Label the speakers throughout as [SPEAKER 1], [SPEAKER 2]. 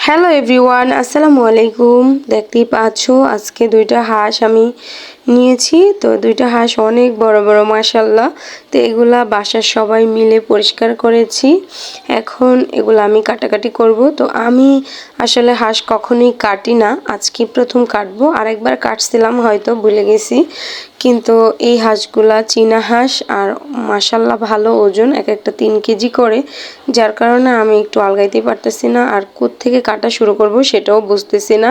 [SPEAKER 1] Hello everyone, আসসালামু আলাইকুম। দেখতেই পাচ্ছো আজকে দুইটা হাঁস আমি নিয়েছি। তো দুইটা হাঁস অনেক বড় বড় মাশাআল্লাহ। তো এগুলা বাসার সবাই মিলে পরিষ্কার করেছি। এখন এগুলো আমি কাটাকাটি করব। তো আমি আসলে হাঁস কখনোই কাটি না, আজকে প্রথম কাটবো। আরেকবার কাটছিলাম, হয়তো ভুলে গেছি। কিন্তু এই হাঁসগুলা চীনা হাঁস আর মাশাআল্লাহ ভালো ওজন, এক একটা 3 কেজি করে, যার কারণে আমি একটু আলগাইতে পারতেছি না আর কোত্থেকে কাটা শুরু করব সেটাও বুঝতেছি না।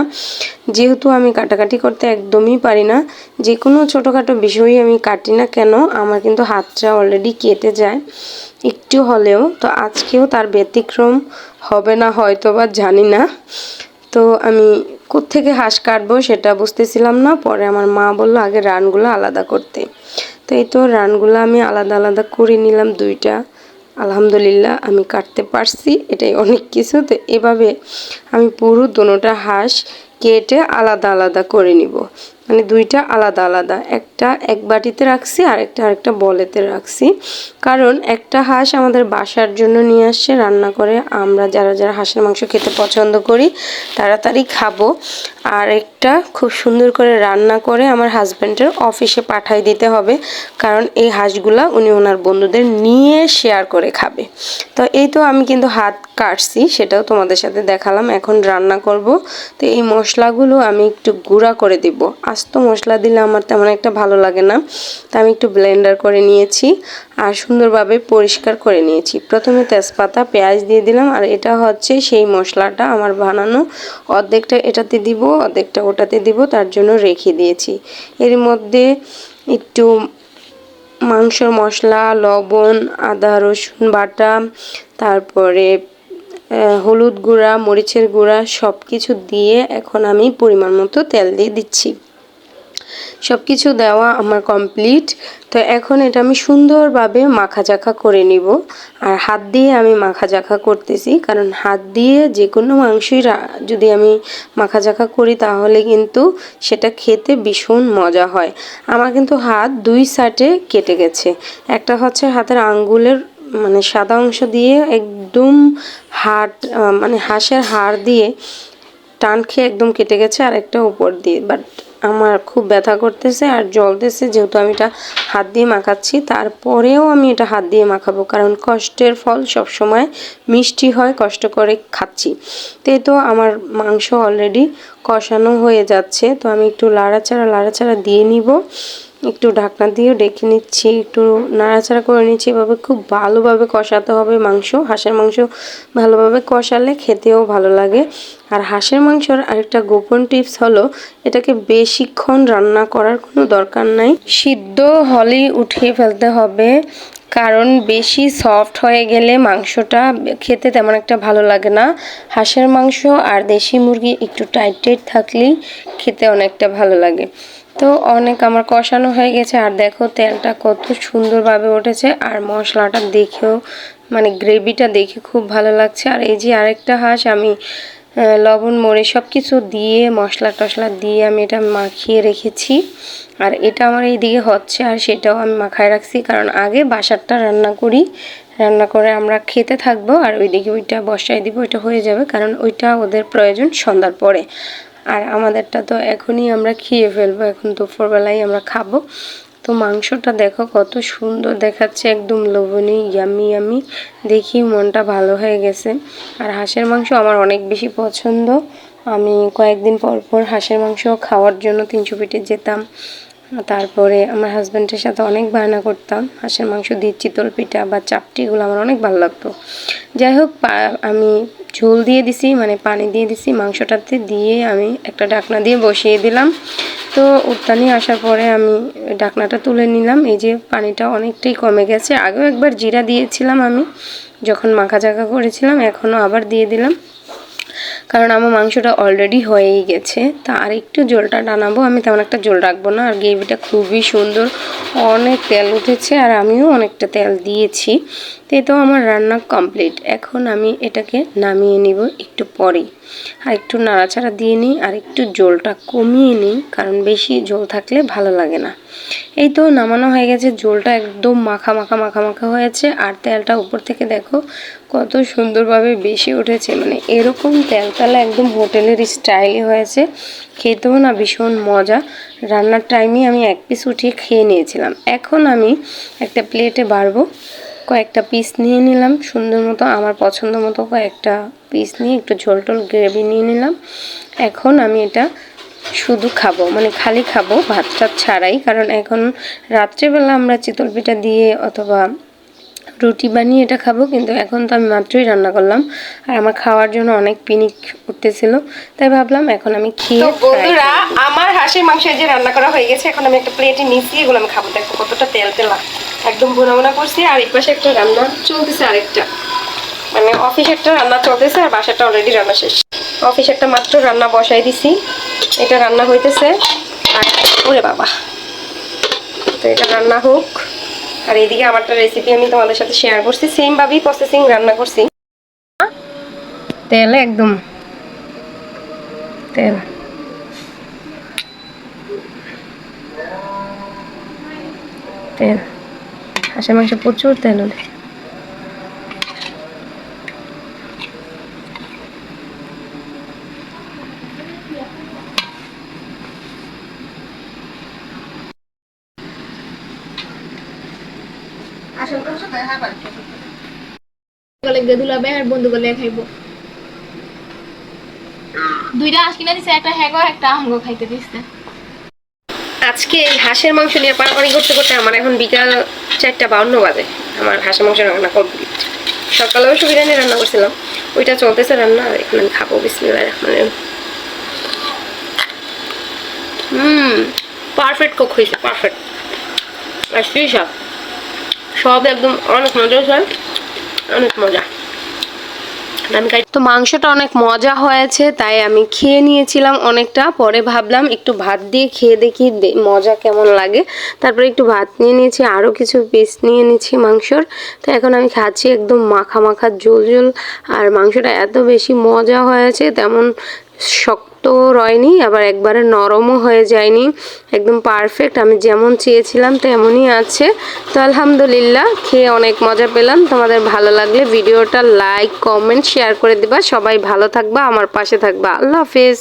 [SPEAKER 1] যেহেতু আমি কাটাকাটি করতে একদমই পারি না, যে কোনো ছোটোখাটো বিষয়ই আমি কাটি না কেন আমার কিন্তু হাতটা অলরেডি কেটে যায় একটু হলেও। তো আজকেও তার ব্যতিক্রম হবে না হয়তো, বা জানি না। তো আমি কোত্থেকে হাঁস কাটবো সেটা বুঝতেছিলাম না। পরে আমার মা বলল আগে রানগুলো আলাদা করতে। তো এই তো রানগুলো আমি আলাদা আলাদা করে নিলাম দুইটা। আলহামদুলিল্লাহ আমি কাটতে পারছি, এটাই অনেক কিছু। তো এভাবে আমি পুরো দুটোটা হাঁস কেটে আলাদা আলাদা করে নিব, মানে দুইটা আলাদা আলাদা, একটা এক বাটিতে রাখছি আর একটা আরেকটা বলেতে রাখছি। কারণ একটা হাঁস আমাদের বাসার জন্য নিয়ে আসছে রান্না করে, আমরা যারা যারা হাঁসের মাংস খেতে পছন্দ করি তাড়াতাড়ি খাবো। আর একটা খুব সুন্দর করে রান্না করে আমার হাজব্যান্ডের অফিসে পাঠাই দিতে হবে, কারণ এই হাঁসগুলা উনি ওনার বন্ধুদের নিয়ে শেয়ার করে খাবে। তো এই তো আমি কিন্তু হাত কাটছি, সেটাও তোমাদের সাথে দেখালাম। এখন রান্না করব। তো এই মশলাগুলো আমি একটু গুঁড়া করে দিব। আস্ত মশলা দিলে আমার তেমন একটা ভালো লাগে না, তা আমি একটু ব্লেন্ডার করে নিয়েছি আর সুন্দরভাবে পরিষ্কার করে নিয়েছি। প্রথমে তেজপাতা পেঁয়াজ দিয়ে দিলাম, আর এটা হচ্ছে সেই মশলাটা আমার বানানো। অর্ধেকটা এটাতে দিব, অর্ধেকটা ওটাতে দিব, তার জন্য রেখে দিয়েছি। এর মধ্যে একটু মাংসর মশলা, লবণ, আদা রসুন বাটা, তারপরে হলুদ গুঁড়া, মরিচের গুঁড়া সব কিছু দিয়ে এখন আমি পরিমাণ মতো তেল দিয়ে দিচ্ছি। সব কিছু দেওয়া আমার কমপ্লিট। তো এখন এটা আমি সুন্দরভাবে মাখাচাখা করে নিব। আর হাত দিয়ে আমি মাখাচাখা করতেছি, কারণ হাত দিয়ে যে কোনো মাংসই যদি আমি মাখাচাখা করি তাহলে কিন্তু সেটা খেতে ভীষণ মজা হয়। আমার কিন্তু হাত দুই সাইডে কেটে গেছে। একটা হচ্ছে হাতের আঙ্গুলের মানে সাদা অংশ দিয়ে একদম মানে হাঁসের হাড় দিয়ে টান খেয়ে একদম কেটে গেছে, আর একটা উপর দিয়ে। বাট আমার খুব ব্যথা করতেছে আর জ্বলতেছে, যেহেতু আমি এটা হাত দিয়ে মাখাচ্ছি। তারপরেও আমি এটা হাত দিয়ে মাখাবো, কারণ কষ্টের ফল সবসময় মিষ্টি হয়, কষ্ট করে খাচ্ছি। তো আমার মাংস অলরেডি কষানো হয়ে যাচ্ছে। তো আমি একটু লাড়াচাড়া দিয়ে নিব, একটু ঢাকনা দিয়ে ডেকে নিচ্ছি, একটু নাড়াচাড়া করে নিচ্ছি। এভাবে খুব ভালোভাবে কষাতে হবে মাংস। হাঁসের মাংস ভালোভাবে কষালে খেতেও ভালো লাগে। আর হাঁসের মাংসর আরেকটা গোপন টিপস হলো, এটাকে বেশিক্ষণ রান্না করার কোনো দরকার নাই, সিদ্ধ হলেই উঠিয়ে ফেলতে হবে। কারণ বেশি সফট হয়ে গেলে মাংসটা খেতে তেমন একটা ভালো লাগে না। হাঁসের মাংস আর দেশি মুরগি একটু টাইট টাইট থাকলেই খেতে অনেকটা ভালো লাগে। তো অনেক আমার কষানো হয়ে গেছে, আর দেখো তেলটা কত সুন্দরভাবে উঠেছে, আর মশলাটা দেখেও মানে গ্রেভিটা দেখে খুব ভালো লাগছে। আর এই যে আরেকটা হাঁস আমি লবণ মরিচ সব কিছু দিয়ে মশলা টশলা দিয়ে আমি এটা মাখিয়ে রেখেছি। আর এটা আমার এইদিকে হচ্ছে, আর সেটাও আমি মাখায় রাখছি, কারণ আগে বাসারটা রান্না করি, রান্না করে আমরা খেতে থাকবো, আর ওইদিকে ওইটা বসাই দিব, ওইটা হয়ে যাবে, কারণ ওইটা ওদের প্রয়োজন সন্ধ্যার পরে। আর আমাদেরটা তো এখনই আমরা খেয়ে ফেলবো, এখন দুপুরবেলায় আমরা খাবো। তো মাংসটা দেখো কত সুন্দর দেখাচ্ছে, একদম লোভনীয়, ইয়ামি ইয়ামি, দেখি মনটা ভালো হয়ে গেছে। আর হাঁসের মাংস আমার অনেক বেশি পছন্দ। আমি কয়েকদিন পর পর হাঁসের মাংস খাওয়ার জন্য 300 ফিটে যেতাম। তারপরে আমার হাজব্যান্ডের সাথে অনেক বায়না করতাম হাঁসের মাংস দিয়ে চিতল পিঠা বা চাপটি, এগুলো আমার অনেক ভালো লাগতো। যাই হোক, আমি ঝোল দিয়ে দিছি, মানে পানি দিয়ে দিছি, মাংসটাতে দিয়ে আমি একটা ঢাকনা দিয়ে বসিয়ে দিলাম। তো উত্তানি আসার পরে আমি ঢাকনাটা তুলে নিলাম। এই যে পানিটা অনেকটাই কমে গেছে। আগেও একবার জিরা দিয়েছিলাম আমি যখন মাখাচাখা করেছিলাম, এখনও আবার দিয়ে দিলাম, কারণ আমার মাংসটা অলরেডি হয়েই গেছে। তা আর একটু ঝোলটা টানাবো, আমি তেমন একটা ঝোল রাখবো না। আর গ্রেভিটা খুবই সুন্দর, অনেক তেল উঠেছে, আর আমিও অনেকটা তেল দিয়েছি। তো আমার রান্না কমপ্লিট। এখন আমি এটাকে নামিয়ে নিব একটু পরেই। আর একটু নাড়াচাড়া দিয়ে নিই, আর একটু ঝোলটা কমিয়ে নিই, কারণ বেশি ঝোল থাকলে ভালো লাগে না। এই তো নামানো হয়ে গেছে, ঝোলটা একদম মাখা মাখা মাখা মাখা হয়েছে, আর তেলটা উপর থেকে দেখো কত সুন্দরভাবে বেশি উঠেছে, মানে এরকম তেলতলা একদম হোটেলের স্টাইলে হয়েছে। খেতেও না ভীষণ মজা। রান্নার টাইমে আমি এক পিস উঠিয়ে খেয়ে নিয়েছিলাম। এখন আমি একটা প্লেটে বাড়বো, কয়েকটা পিস নিয়ে নিলাম সুন্দর মতো, আমার পছন্দ মতো কয়েকটা পিস নিয়ে একটু ঝোল টোল গ্রেভি নিয়ে নিলাম। এখন আমি এটা শুধু খাবো, মানে খালি খাবো, ভাত টাত ছাড়াই। কারণ এখন রাত্রেবেলা আমরা চিতল পিঠা দিয়ে অথবা রুটি বানিয়ে এটা খাবো, কিন্তু এখন তো আমি মাত্রই রান্না করলাম আর আমার খাওয়ার জন্য অনেক পিনিক উঠতেছিল, তাই ভাবলাম এখন আমি খেয়ে। বন্ধুরা, আমার হাঁসের মাংস যে রান্না করা হয়ে গেছে, এখন আমি একটা প্লেটে নিচ্ছি, এগুলো আমি খাবো। দেখো কতটা তেল তেলা, একদম ভুনা ভুনা করছি। আর এই পাশে একটা রান্না চলতেছে, আরেকটা মানে অফিস একটা রান্না চলতেছে আর বাসাটা অলরেডি রান্না শেষ। অফিস একটা মাত্র রান্না বসাই দিছি, এটা রান্না হইতেছে। আর ওরে বাবা, তো এটা রান্না হোক। আর এইদিকে আমারটা রেসিপি আমি তোমাদের সাথে শেয়ার করছি, সেম ভাবেই প্রসেসিং রান্না করছি। তেল একদম তেল, তেল, হাঁসের মাংস প্রচুর তেল ওঠে।
[SPEAKER 2] বন্ধু বলে খাইব দুইটা হাঁস কিনা দিছে, একটা হ্যাগো একটা আমগো খাইতে দিছে।
[SPEAKER 1] আজকে এই হাঁসের মাংস নিয়ে পারাপারি করতে করতে আমার এখন বিকাল 4:52 বাজে। আমার হাঁসের মাংস রান্না কমপ্লিট। সকালেও সুবিধা নিয়ে রান্না করছিলাম, ওইটা চলতেছে রান্না। আর এখন আমি খাবো। বিসমিল্লাহির রহমানির রহিম। পারফেক্ট কুক হয়েছে, পারফেক্ট। আর সেই সব একদম অনেক মজা হয়, অনেক মজা। তো মাংসটা অনেক মজা হয়েছে, তাই আমি খেয়ে নিয়েছিলাম অনেকটা। পরে ভাবলাম একটু ভাত দিয়ে খেয়ে দেখি মজা কেমন লাগে। তারপরে একটু ভাত নিয়ে নিয়েছি, আরও কিছু পিস নিয়ে নিয়েছি মাংসর। তো এখন আমি খাচ্ছি একদম মাখা মাখা ঝোল ঝোল। আর মাংসটা এত বেশি মজা হয়েছে, তেমন শক্ত রয়নি, আবার একবারে নরমও হয়ে যায়নি, একদম পারফেক্ট। আমি যেমন চেয়েছিলাম তেমনই আছে। তো আলহামদুলিল্লাহ, খেয়ে অনেক মজা পেলাম। তোমাদের ভালো লাগলে ভিডিওটা লাইক কমেন্ট শেয়ার করে দিবা। সবাই ভালো থাকবা, আমার পাশে থাকবা। আল্লাহ হাফেজ।